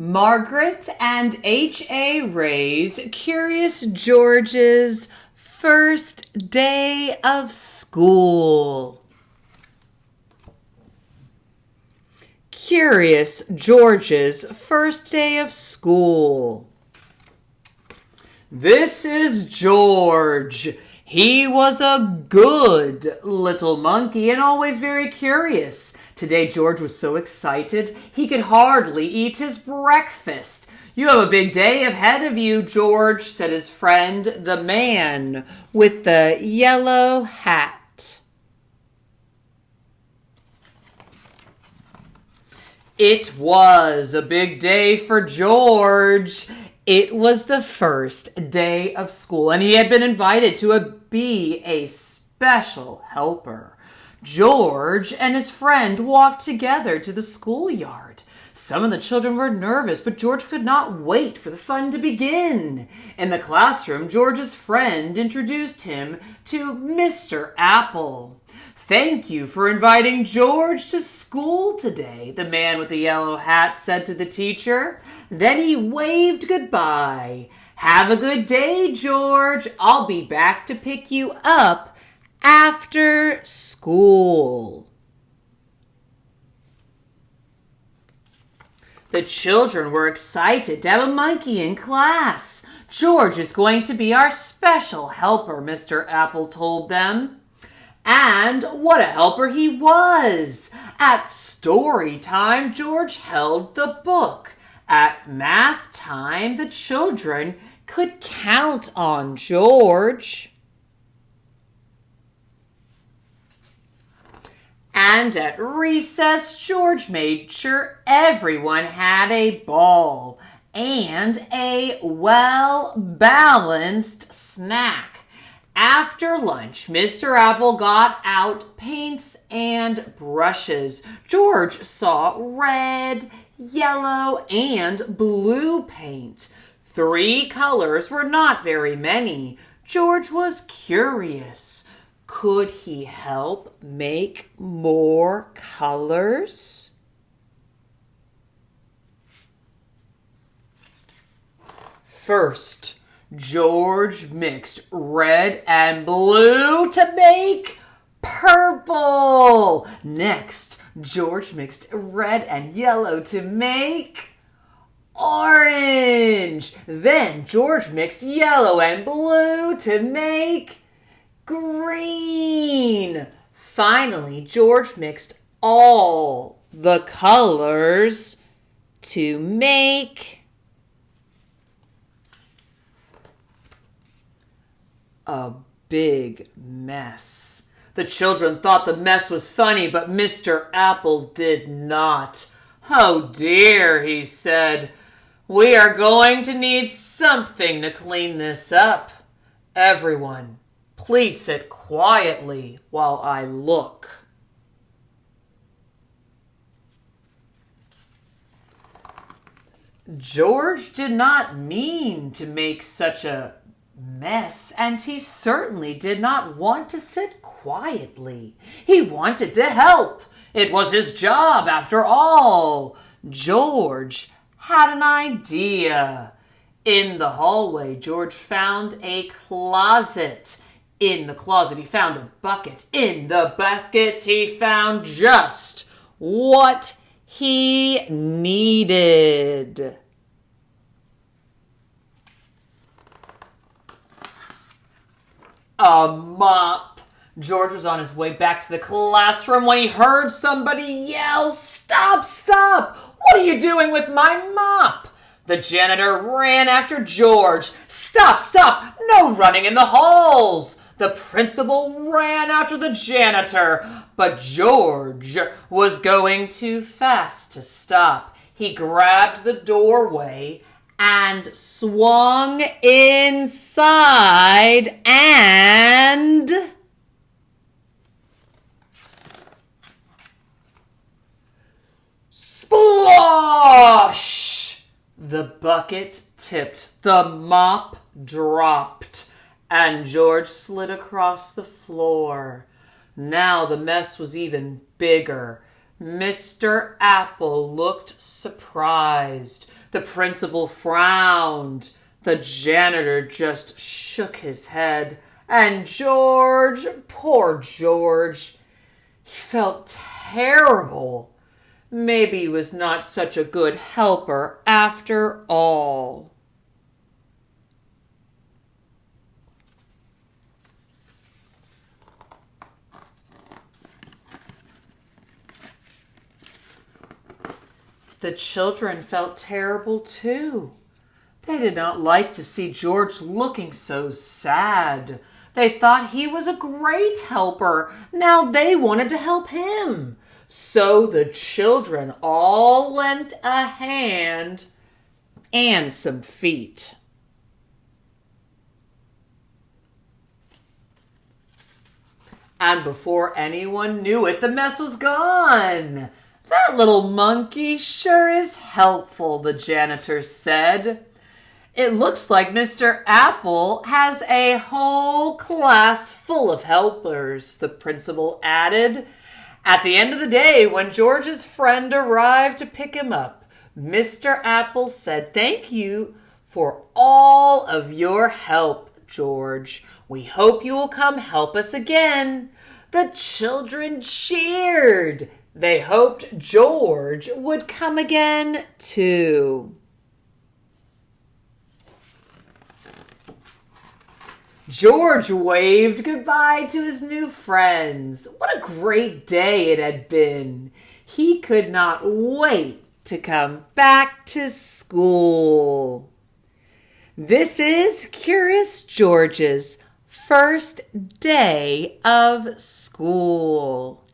Margaret and H.A. Ray's Curious George's first day of school. Curious George's first day of school. This is George. He was a good little monkey and always very curious. Today George was so excited he could hardly eat his breakfast. "You have a big day ahead of you, George," said his friend, the man with the yellow hat. It was a big day for George. It was the first day of school, and he had been invited to be a special helper. George and his friend walked together to the schoolyard. Some of the children were nervous, but George could not wait for the fun to begin. In the classroom, George's friend introduced him to Mr. Apple. "Thank you for inviting George to school today," the man with the yellow hat said to the teacher. Then he waved goodbye. "Have a good day, George. I'll be back to pick you up after school." The children were excited to have a monkey in class. "George is going to be our special helper," Mr. Apple told them. And what a helper he was! At story time, George held the book. At math time, the children could count on George. And at recess, George made sure everyone had a ball and a well-balanced snack. After lunch, Mr. Apple got out paints and brushes. George saw red, yellow, and blue paint. 3 colors were not very many. George was curious. Could he help make more colors? First, George mixed red and blue to make purple. Next, George mixed red and yellow to make orange. Then George mixed yellow and blue to make green. Finally, George mixed all the colors to make a big mess. The children thought the mess was funny, but Mr. Apple did not. "Oh dear," he said, "we are going to need something to clean this up. Everyone, please sit quietly while I look." George did not mean to make such a mess, and he certainly did not want to sit quietly. He wanted to help. It was his job, after all. George had an idea. In the hallway, George found a closet. In the closet, he found a bucket. In the bucket, he found just what he needed. A mop. George was on his way back to the classroom when he heard somebody yell, "Stop, stop! What are you doing with my mop?" The janitor ran after George. "Stop, stop! No running in the halls!" The principal ran after the janitor, but George was going too fast to stop. He grabbed the doorway and swung inside and splosh! The bucket tipped, the mop dropped, and George slid across the floor. Now the mess was even bigger. Mr. Apple looked surprised. The principal frowned. The janitor just shook his head. And George, poor George, he felt terrible. Maybe he was not such a good helper after all. The children felt terrible too. They did not like to see George looking so sad. They thought he was a great helper. Now they wanted to help him. So the children all lent a hand and some feet. And before anyone knew it, the mess was gone. That little monkey sure is helpful, the janitor said. It looks like Mr. Apple has a whole class full of helpers, the principal added. At the end of the day, when George's friend arrived to pick him up, Mr. Apple said, "Thank you for all of your help, George. We hope you will come help us again." The children cheered. They hoped George would come again, too. George waved goodbye to his new friends. What a great day it had been. He could not wait to come back to school. This is Curious George's first day of school.